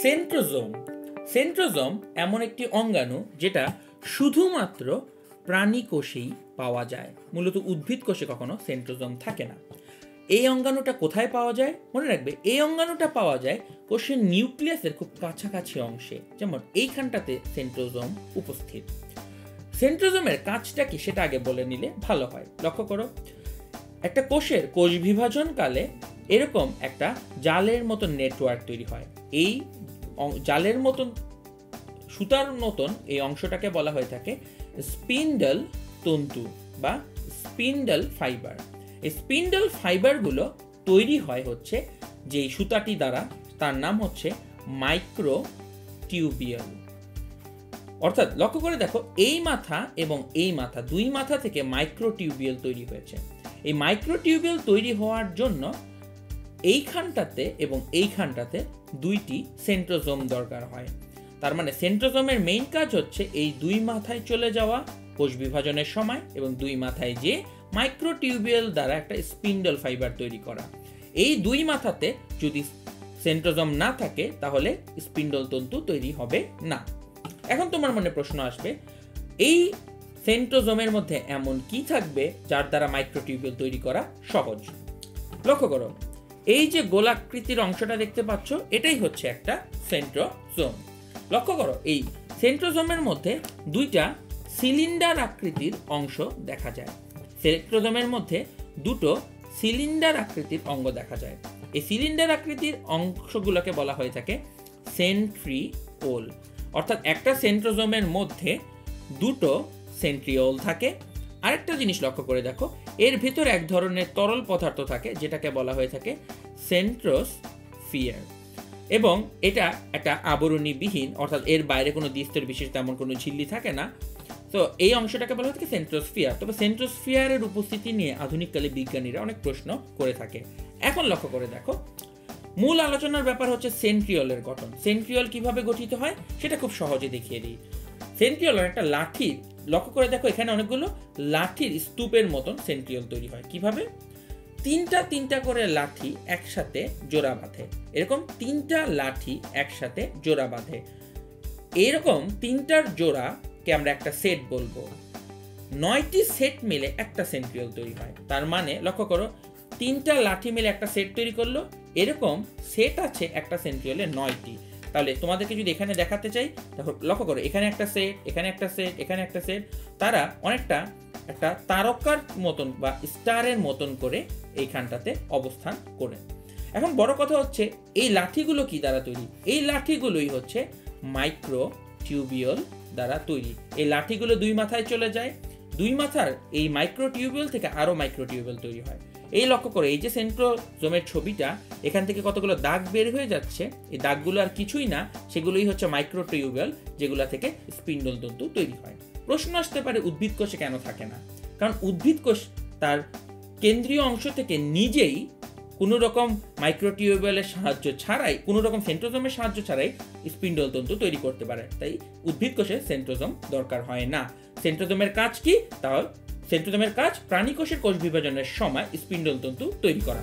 Centrosome centrosome এমন একটি অঙ্গাণু যেটা শুধুমাত্র প্রাণী কোষেই পাওয়া যায়। মূলত উদ্ভিদ কোষে কখনো সেন্ট্রোজোম থাকে না। এই অঙ্গাণুটা কোথায় পাওয়া যায়? মনে রাখবে, এই অঙ্গাণুটা পাওয়া যায় কোষের নিউক্লিয়াসের খুব কাছাকাছি অংশে, যেমন এইখানটাতে সেন্ট্রোজোম উপস্থিত। সেন্ট্রোজোমের কাজটা কি সেটা আগে বলে নিলে ভালো হয়। লক্ষ্য করো, একটা কোষের কোষ বিভাজনকালে এরকম একটা জালের মতন নেটওয়ার্ক তৈরি হয়। এই জালের মতন, সুতার মতন এই অংশটাকে বলা হয়ে থাকে স্পিন্ডল তন্তু বা স্পিন্ডল ফাইবার। এই স্পিন্ডল ফাইবারগুলো তৈরি হয় হচ্ছে যে সুতাটি দ্বারা, তার নাম হচ্ছে মাইক্রোটিউবিয়াল। অর্থাৎ লক্ষ্য করে দেখো, এই মাথা এবং এই মাথা, দুই মাথা থেকে মাইক্রোটিউবিয়াল তৈরি হয়েছে। এই মাইক্রোটিউবিয়াল তৈরি হওয়ার জন্য এইখানটাতে এবং এইখানটাতে দুইটি সেন্ট্রোজোম দরকার হয়। তার মানে সেন্ট্রোজোমের মেইন কাজ হচ্ছে এই দুই মাথায় চলে যাওয়া কোষ বিভাজনের সময় এবং দুই মাথায় যে মাইক্রোটিউবিয়াল দ্বারা একটা স্পিন্ডল ফাইবার তৈরি করা। এই দুই মাথাতে যদি সেন্ট্রোজোম না থাকে তাহলে স্পিন্ডল তন্তু তৈরি হবে না। এখন তোমার মনে প্রশ্ন আসবে, এই সেন্ট্রোজোমের মধ্যে এমন কি থাকবে যার দ্বারা মাইক্রোটিউবিয়াল তৈরি করা সহজ? লক্ষ্য করো, এই যে গোলাকৃতির অংশটা দেখতে পাচ্ছ, এটাই হচ্ছে একটা সেন্ট্রোজোম। লক্ষ্য করো, এই সেন্ট্রোজোমের মধ্যে দুইটা সিলিন্ডার আকৃতির অংশ দেখা যায়। সেন্ট্রোজোমের মধ্যে দুটো সিলিন্ডার আকৃতির অঙ্গ দেখা যায়। এই সিলিন্ডার আকৃতির অংশগুলোকে বলা হয়ে থাকে সেন্ট্রিওল। অর্থাৎ একটা সেন্ট্রোজোমের মধ্যে দুটো সেন্ট্রিওল থাকে। আরেকটা জিনিস লক্ষ্য করে দেখো, এর ভিতর এক ধরনের তরল পদার্থ থাকে যেটাকে বলা হয়ে থাকে সেন্ট্রোস্ফিয়ার, এবং এটা একটা আবরণীবিহীন, অর্থাৎ এর বাইরে কোনো দ্বিস্তর বিশেষ তেমন কোনো ঝিল্লি থাকে না। তো এই অংশটাকে বলা হয়ে থাকে সেন্ট্রোস্ফিয়ার। তবে সেন্ট্রোস্ফিয়ারের উপস্থিতি নিয়ে আধুনিককালে বিজ্ঞানীরা অনেক প্রশ্ন করে থাকে। এখন লক্ষ্য করে দেখো, মূল আলোচনার ব্যাপার হচ্ছে সেন্ট্রিওলের গঠন। সেন্ট্রিওল কিভাবে গঠিত হয় সেটা খুব সহজে দেখিয়ে দিই। সেন্ট্রিওলের একটা লাঠির, লক্ষ্য করে দেখো, এখানে অনেকগুলো লাঠির স্তূপের মতন সেন্ট্রিওল তৈরি হয়। কিভাবে? তিনটা তিনটা করে লাঠি একসাথে জোড়া বাঁধে। এরকম তিনটা লাঠি একসাথে জোড়া বাঁধে। এরকম তিনটার জোড়াকে আমরা একটা সেট বলবো। 9টি সেট মিলে একটা সেন্ট্রিওল তৈরি হয়। তার মানে লক্ষ্য করো, তিনটা লাঠি মিলে একটা সেট তৈরি করলো। এরকম সেট আছে একটা সেন্ট্রিওলে 9টি। তাহলে তোমাদেরকে যদি এখানে দেখাতে চাই, দেখো, লক্ষ্য করো, এখানে একটা সেট, এখানে একটা সেট, এখানে একটা সেট। তারা অনেকটা একটা তারকার মতন বা স্টারের মতন করে এইখানটাতে অবস্থান করে। এখন বড় কথা হচ্ছে, এই লাঠিগুলো কি দ্বারা তৈরি? এই লাঠিগুলোই হচ্ছে মাইক্রোটিউবিয়াল দ্বারা তৈরি। এই লাঠিগুলো দুই মাথায় চলে যায়। দুই মাথার এই মাইক্রোটিউবিয়াল থেকে আরো মাইক্রোটিউবিয়াল তৈরি হয়। এই লক্ষ্য করে, এই যে সেন্ট্রোজোমের ছবিটা, এখান থেকে কতগুলো দাগ বের হয়ে যাচ্ছে, এই দাগগুলো আর কিছুই না, সেগুলোই হচ্ছে মাইক্রোটিউবিয়াল, যেগুলো থেকে স্পিন্ডল তন্তু তৈরি হয়। প্রশ্ন আসতে পারে, উদ্ভিদ কোষে কেন থাকে না? কারণ উদ্ভিদ কোষ তার কেন্দ্রীয় অংশ থেকে নিজেই কোনো রকম মাইক্রোটিউবিয়ালের সাহায্য ছাড়াই, কোনো রকম সেন্ট্রোজোমের সাহায্য ছাড়াই স্পিন্ডল তন্তু তৈরি করতে পারে। তাই উদ্ভিদ কোষে সেন্ট্রোজোম দরকার হয় না। সেন্ট্রোজোমের কাজ কি? তাহলে সেন্ট্রোজোমের কাজ প্রাণী কোষের কোষ বিভাজনের সময় স্পিন্ডল তন্তু তৈরি করা।